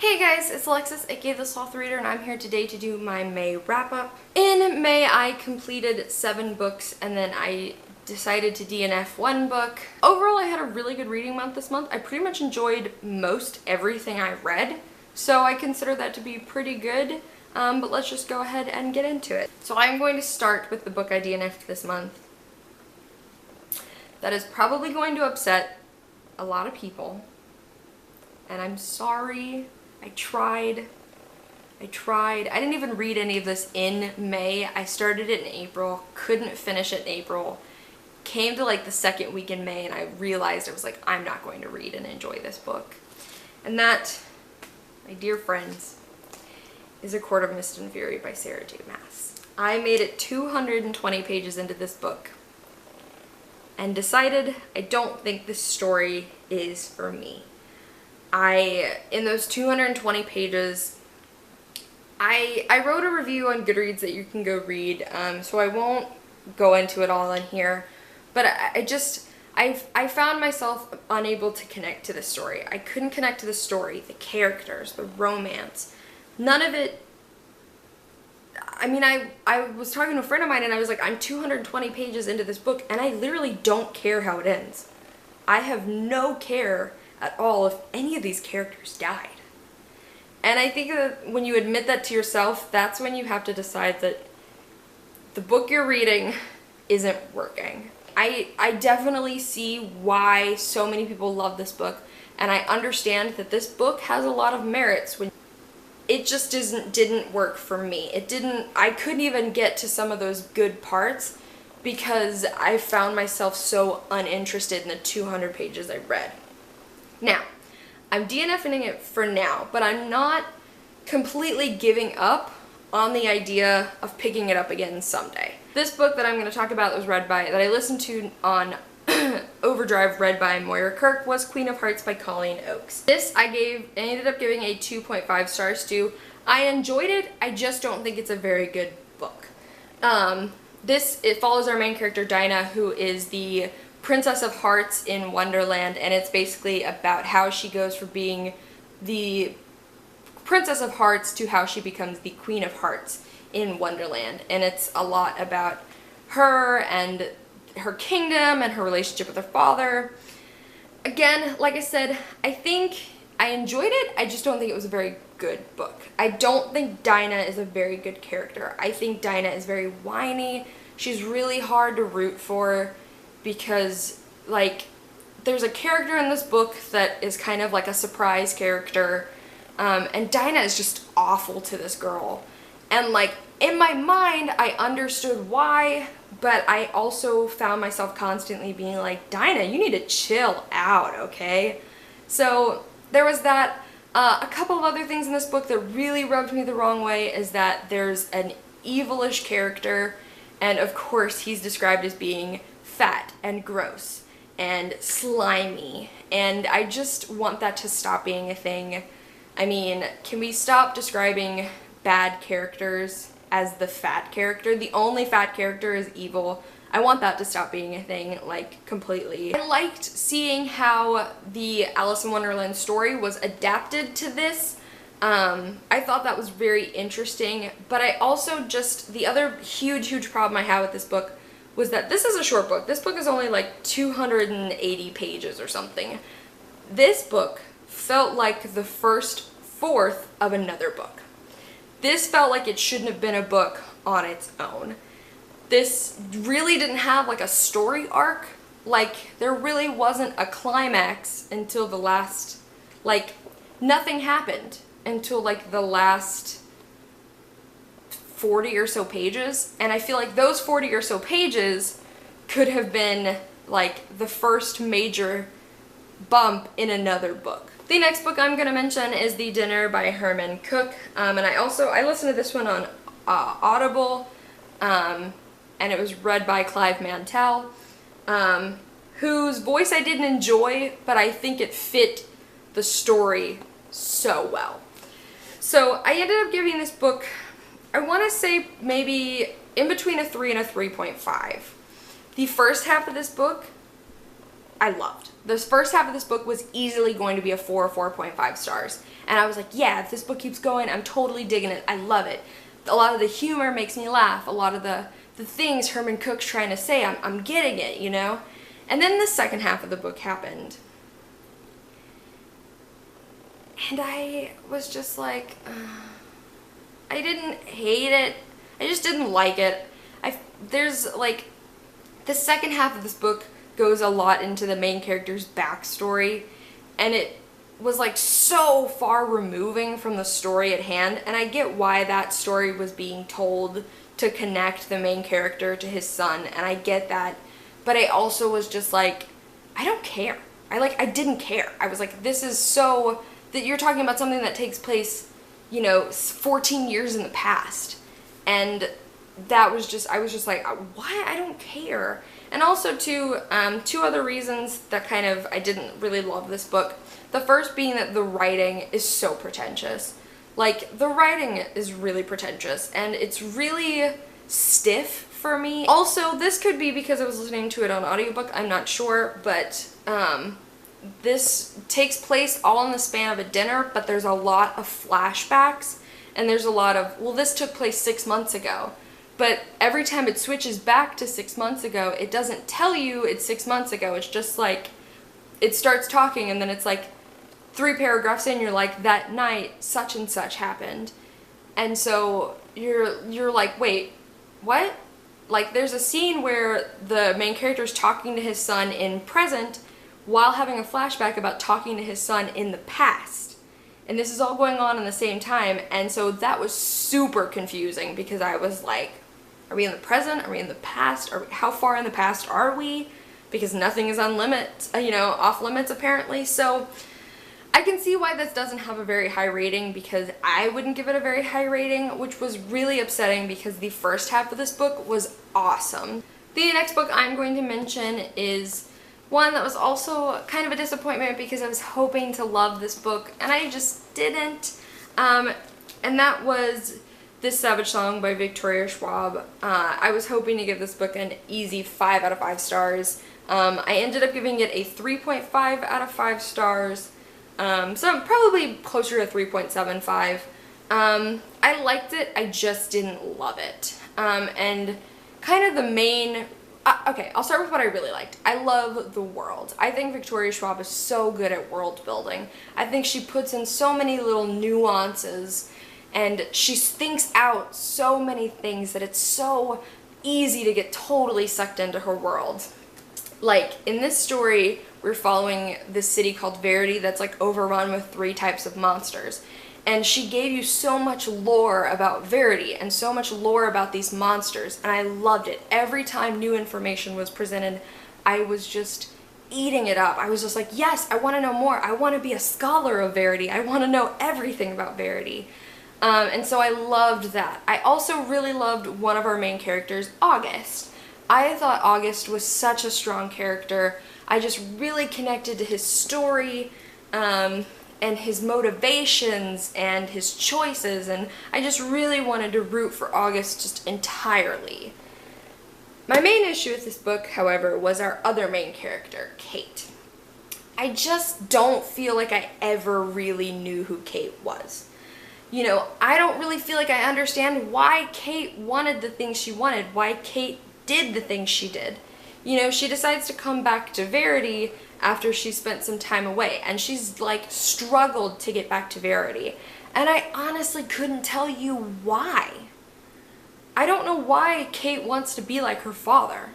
Hey guys, it's Alexis, aka The Sloth Reader, and I'm here today to do my May wrap-up. In May, I completed 7 books, and then I decided to DNF 1 book. Overall, I had a really good reading month this month. I pretty much enjoyed most everything I read, so I consider that to be pretty good, but let's just go ahead and get into it. So I'm going to start with the book I DNF'd this month. That is probably going to upset a lot of people, and I'm sorry. I tried. I didn't even read any of this in May. I started it in April, couldn't finish it in April. Came to like the second week in May and I realized I was like, I'm not going to read and enjoy this book. And that, my dear friends, is A Court of Mist and Fury by Sarah J. Maas. I made it 220 pages into this book and decided I don't think this story is for me. In those 220 pages, I wrote a review on Goodreads that you can go read, so I won't go into it all in here, but I found myself unable to connect to the story. I couldn't connect to the story, the characters, the romance, none of it. I mean, I was talking to a friend of mine and I was like, I'm 220 pages into this book and I literally don't care how it ends. I have no care at all if any of these characters died. And I think that when you admit that to yourself, that's when you have to decide that the book you're reading isn't working. I definitely see why so many people love this book, and I understand that this book has a lot of merits. When it just didn't work for me. I couldn't even get to some of those good parts because I found myself so uninterested in the 200 pages I read. Now, I'm DNFing it for now, but I'm not completely giving up on the idea of picking it up again someday. This book that I'm going to talk about that I listened to on Overdrive, read by Moira Kirk, was Queen of Hearts by Colleen Oakes. This I ended up giving a 2.5 stars to. I enjoyed it, I just don't think it's a very good book. It follows our main character Dinah, who is the Princess of Hearts in Wonderland, and it's basically about how she goes from being the Princess of Hearts to how she becomes the Queen of Hearts in Wonderland. And it's a lot about her and her kingdom and her relationship with her father. Again, like I said, I think I enjoyed it, I just don't think it was a very good book. I don't think Dinah is a very good character. I think Dinah is very whiny. She's really hard to root for, because, like, there's a character in this book that is kind of like a surprise character, and Dinah is just awful to this girl. And, like, in my mind, I understood why, but I also found myself constantly being like, Dinah, you need to chill out, okay? So, there was that. A couple of other things in this book that really rubbed me the wrong way is that there's an evilish character, and of course he's described as being fat and gross and slimy, and I just want that to stop being a thing. I mean, can we stop describing bad characters as the fat character? The only fat character is evil. I want that to stop being a thing, like, completely. I liked seeing how the Alice in Wonderland story was adapted to this. I thought that was very interesting, but I also the other huge problem I had with this book was that this is a short book. This book is only like 280 pages or something. This book felt like the first fourth of another book. This felt like it shouldn't have been a book on its own. This really didn't have like a story arc. Like, there really wasn't a climax until the last, like, nothing happened until like the last 40 or so pages, and I feel like those 40 or so pages could have been like the first major bump in another book. The next book I'm going to mention is The Dinner by Herman Cook, and I listened to this one on Audible, and it was read by Clive Mantel, whose voice I didn't enjoy, but I think it fit the story so well. So I ended up giving this book, I want to say maybe in between a 3 and a 3.5. The first half of this book I loved. This first half of this book was easily going to be a 4 or 4.5 stars. And I was like, yeah, if this book keeps going, I'm totally digging it. I love it. A lot of the humor makes me laugh. A lot of the things Herman Cook's trying to say, I'm getting it, you know? And then the second half of the book happened. And I was just like, I didn't hate it. I just didn't like it. There's like, the second half of this book goes a lot into the main character's backstory, and it was like so far removing from the story at hand, and I get why that story was being told to connect the main character to his son, and I get that, but I also was just like, I don't care. I didn't care. I was like, this is so, that you're talking about something that takes place, you know, 14 years in the past, and that was just, I was just like, why? I don't care. And also two other reasons that kind of, I didn't really love this book. The first being that the writing is so pretentious. Like, the writing is really pretentious, and it's really stiff for me. Also, this could be because I was listening to it on audiobook, I'm not sure, but this takes place all in the span of a dinner, but there's a lot of flashbacks, and there's a lot of, well, this took place 6 months ago. But every time it switches back to 6 months ago, it doesn't tell you it's 6 months ago. It's just like, it starts talking and then it's like 3 paragraphs in, you're like, that night such and such happened. And so you're like, wait, what? Like, there's a scene where the main character's talking to his son in present while having a flashback about talking to his son in the past. And this is all going on in the same time, and so that was super confusing because I was like, are we in the present? Are we in the past? How far in the past are we? Because nothing is on limits, you know, off limits apparently. So I can see why this doesn't have a very high rating, because I wouldn't give it a very high rating, which was really upsetting because the first half of this book was awesome. The next book I'm going to mention is one that was also kind of a disappointment because I was hoping to love this book and I just didn't. And that was This Savage Song by Victoria Schwab. I was hoping to give this book an easy 5 out of 5 stars. I ended up giving it a 3.5 out of 5 stars. So I'm probably closer to 3.75. I liked it, I just didn't love it. And kind of the main... okay, I'll start with what I really liked. I love the world. I think Victoria Schwab is so good at world building. I think she puts in so many little nuances, and she thinks out so many things that it's so easy to get totally sucked into her world. Like, in this story, we're following this city called Verity that's like overrun with 3 types of monsters. And she gave you so much lore about Verity and so much lore about these monsters, and I loved it. Every time new information was presented, I was just eating it up. I was just like, yes, I want to know more. I want to be a scholar of Verity. I want to know everything about Verity. And so I loved that. I also really loved one of our main characters, August. I thought August was such a strong character. I just really connected to his story, and his motivations and his choices, and I just really wanted to root for August just entirely. My main issue with this book, however, was our other main character, Kate. I just don't feel like I ever really knew who Kate was. You know, I don't really feel like I understand why Kate wanted the things she wanted, why Kate did the things she did. You know, she decides to come back to Verity after she spent some time away, and she's like struggled to get back to Verity, and I honestly couldn't tell you why. I don't know why Kate wants to be like her father.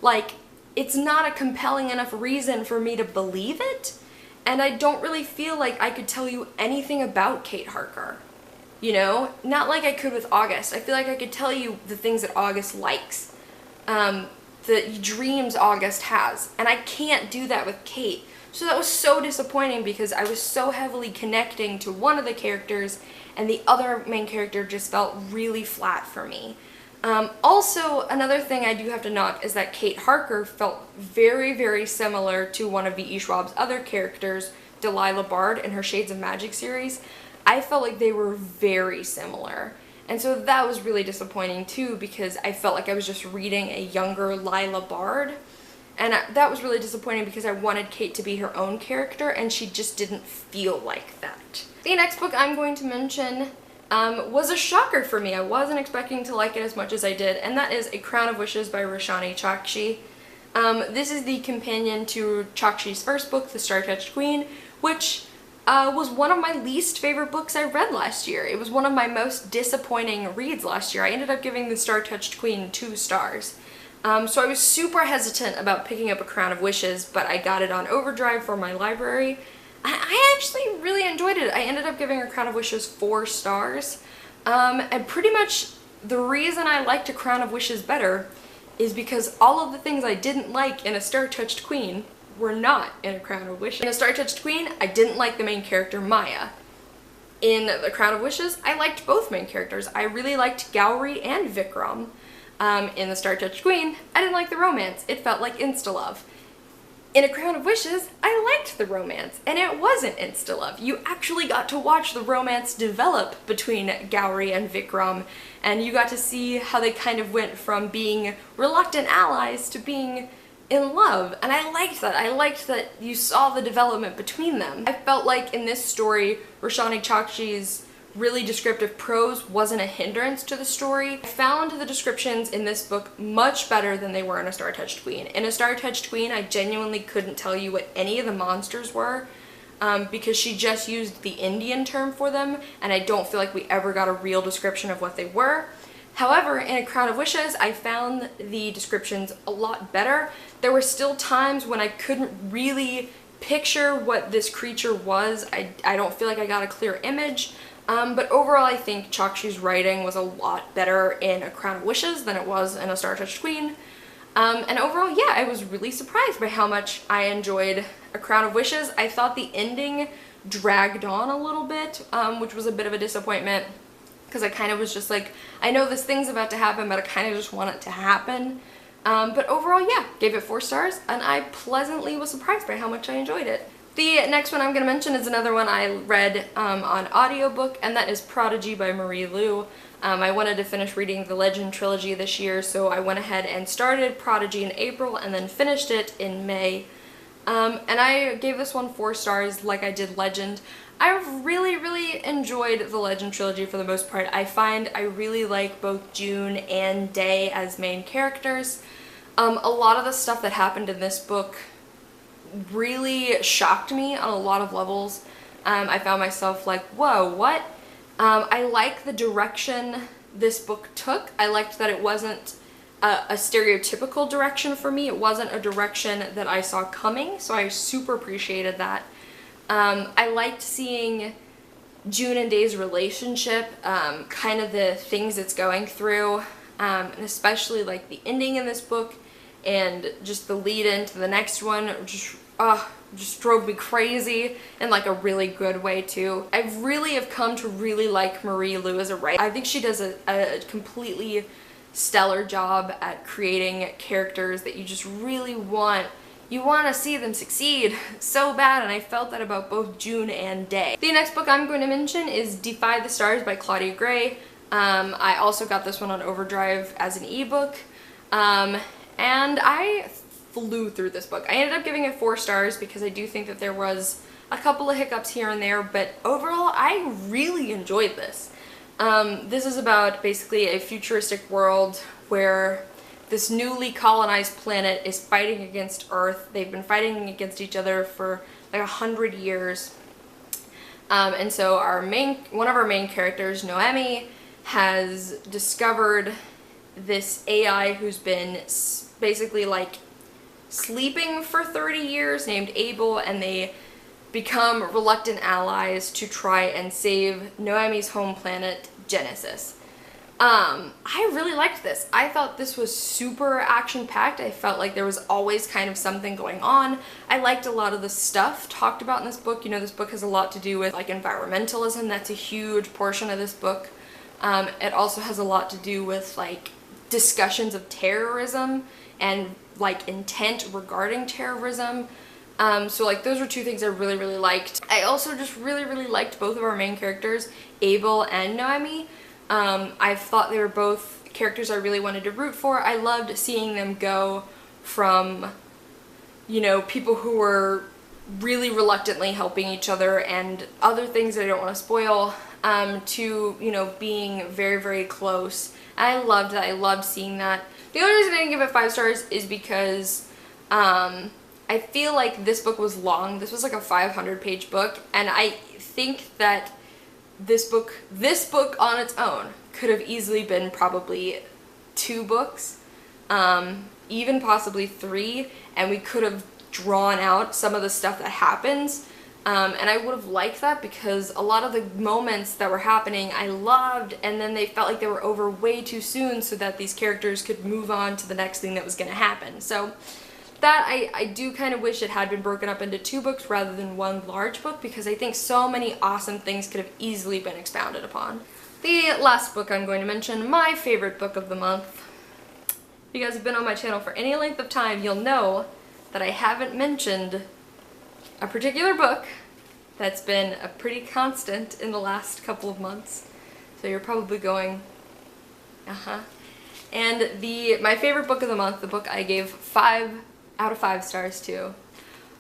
Like, it's not a compelling enough reason for me to believe it, and I don't really feel like I could tell you anything about Kate Harker. You know, not like I could with August. I feel like I could tell you the things that August likes, the dreams August has, and I can't do that with Kate. So that was so disappointing because I was so heavily connecting to one of the characters, and the other main character just felt really flat for me. Also, another thing I do have to knock is that Kate Harker felt very, very similar to one of V.E. Schwab's other characters, Delilah Bard, in her Shades of Magic series. I felt like they were very similar. And so that was really disappointing too, because I felt like I was just reading a younger Lila Bard. And that was really disappointing because I wanted Kate to be her own character, and she just didn't feel like that. The next book I'm going to mention was a shocker for me. I wasn't expecting to like it as much as I did, and that is A Crown of Wishes by Roshani Chokshi. This is the companion to Chokshi's first book, The Star-Touched Queen, which was one of my least favorite books I read last year. It was one of my most disappointing reads last year. I ended up giving The Star-Touched Queen 2 stars. So I was super hesitant about picking up A Crown of Wishes, but I got it on overdrive for my library. I actually really enjoyed it. I ended up giving A Crown of Wishes 4 stars. And pretty much the reason I liked A Crown of Wishes better is because all of the things I didn't like in A Star-Touched Queen were not in A Crown of Wishes. In A Star-Touched Queen, I didn't like the main character, Maya. In The Crown of Wishes, I liked both main characters. I really liked Gowri and Vikram. In The Star-Touched Queen, I didn't like the romance. It felt like insta-love. In A Crown of Wishes, I liked the romance, and it wasn't insta-love. You actually got to watch the romance develop between Gowri and Vikram, and you got to see how they kind of went from being reluctant allies to being in love, and I liked that. I liked that you saw the development between them. I felt like in this story, Roshani Chokshi's really descriptive prose wasn't a hindrance to the story. I found the descriptions in this book much better than they were in A Star-Touched Queen. In A Star-Touched Queen, I genuinely couldn't tell you what any of the monsters were because she just used the Indian term for them, and I don't feel like we ever got a real description of what they were. However, in A Crown of Wishes, I found the descriptions a lot better. There were still times when I couldn't really picture what this creature was. I don't feel like I got a clear image. But overall, I think Chokshi's writing was a lot better in A Crown of Wishes than it was in A Star-Touched Queen. And overall, yeah, I was really surprised by how much I enjoyed A Crown of Wishes. I thought the ending dragged on a little bit, which was a bit of a disappointment, because I kind of was just like, I know this thing's about to happen, but I kind of just want it to happen. But overall, yeah, gave it 4 stars, and I pleasantly was surprised by how much I enjoyed it. The next one I'm going to mention is another one I read on audiobook, and that is Prodigy by Marie Lu. I wanted to finish reading the Legend trilogy this year, so I went ahead and started Prodigy in April and then finished it in May. And I gave this one 4 stars like I did Legend. I really enjoyed the Legend trilogy for the most part. I find I really like both June and Day as main characters. A lot of the stuff that happened in this book really shocked me on a lot of levels. I found myself like, whoa, what? I like the direction this book took. I liked that it wasn't a stereotypical direction for me. It wasn't a direction that I saw coming, so I super appreciated that. I liked seeing June and Day's relationship, kind of the things it's going through, and especially like the ending in this book and just the lead into the next one just drove me crazy in like a really good way too. I really have come to really like Marie Lu as a writer. I think she does a completely stellar job at creating characters that you just really want. You want to see them succeed so bad, and I felt that about both June and Day. The next book I'm going to mention is Defy the Stars by Claudia Gray. I also got this one on overdrive as an ebook. And I flew through this book. I ended up giving it 4 stars because I do think that there was a couple of hiccups here and there, but overall I really enjoyed this. This is about basically a futuristic world where this newly colonized planet is fighting against Earth. They've been fighting against each other for like 100 years. And so one of our main characters, Noemi, has discovered this AI who's been basically like sleeping for 30 years named Abel, and they become reluctant allies to try and save Noemi's home planet, Genesis. I really liked this. I thought this was super action-packed. I felt like there was always kind of something going on. I liked a lot of the stuff talked about in this book. You know, this book has a lot to do with like environmentalism. That's a huge portion of this book. It also has a lot to do with like discussions of terrorism and like intent regarding terrorism. So like those were 2 things I really liked. I also just really liked both of our main characters, Abel and Noemi. I thought they were both characters I really wanted to root for. I loved seeing them go from you know, people who were really reluctantly helping each other and other things that I don't want to spoil, to, you know, being very, very close. I loved that. I loved seeing that. The only reason I didn't give it 5 stars is because I feel like this book was long. This was like a 500-page book, and I think that this book on its own could have easily been probably 2 books, even possibly 3, and we could have drawn out some of the stuff that happens. And I would have liked that because a lot of the moments that were happening I loved, and then they felt like they were over way too soon so that these characters could move on to the next thing that was going to happen. So that I do kind of wish it had been broken up into 2 books rather than 1 large book, because I think so many awesome things could have easily been expounded upon. The last book I'm going to mention, my favorite book of the month. If you guys have been on my channel for any length of time, you'll know that I haven't mentioned a particular book that's been a pretty constant in the last couple of months. So you're probably going, And my favorite book of the month, the book I gave 5 out of 5 stars to,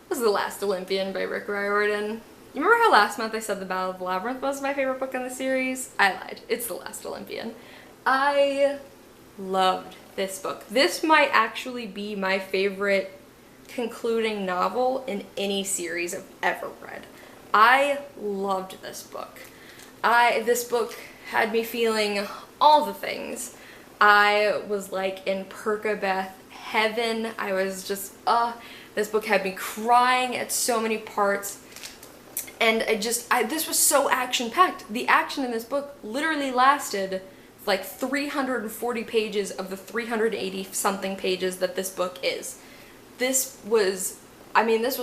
was The Last Olympian by Rick Riordan. You remember how last month I said The Battle of the Labyrinth was my favorite book in the series? I lied. It's The Last Olympian. I loved this book. This might actually be my favorite concluding novel in any series I've ever read. I loved this book. This book had me feeling all the things. I was like in Perkabeth heaven. I was just, this book had me crying at so many parts. And this was so action-packed. The action in this book literally lasted like 340 pages of the 380-something pages that this book is. This was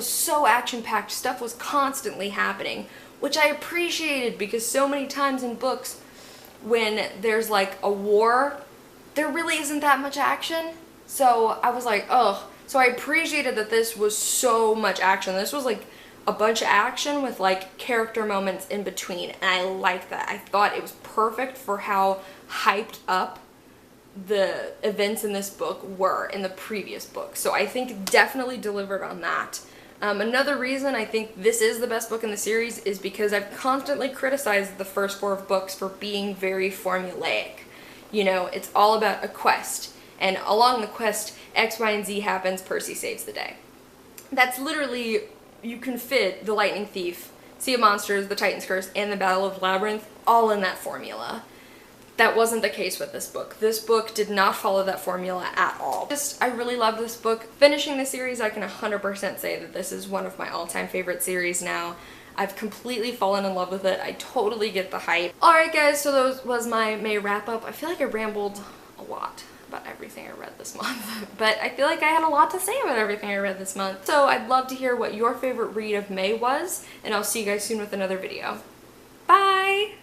so action-packed. Stuff was constantly happening, which I appreciated, because so many times in books when there's like a war, there really isn't that much action. So I was like, oh. So I appreciated that this was so much action. This was like a bunch of action with like character moments in between, and I liked that. I thought it was perfect for how hyped up the events in this book were in the previous book. So I think definitely delivered on that. Another reason I think this is the best book in the series is because I've constantly criticized the first 4 books for being very formulaic. You know, it's all about a quest, and along the quest, X, Y, and Z happens, Percy saves the day. That's literally, you can fit The Lightning Thief, Sea of Monsters, The Titan's Curse, and The Battle of Labyrinth all in that formula. That wasn't the case with this book. This book did not follow that formula at all. I really love this book. Finishing the series, I can 100% say that this is one of my all-time favorite series now. I've completely fallen in love with it. I totally get the hype. Alright guys, so those was my May wrap-up. I feel like I rambled a lot about everything I read this month, but I feel like I had a lot to say about everything I read this month. So I'd love to hear what your favorite read of May was, and I'll see you guys soon with another video. Bye!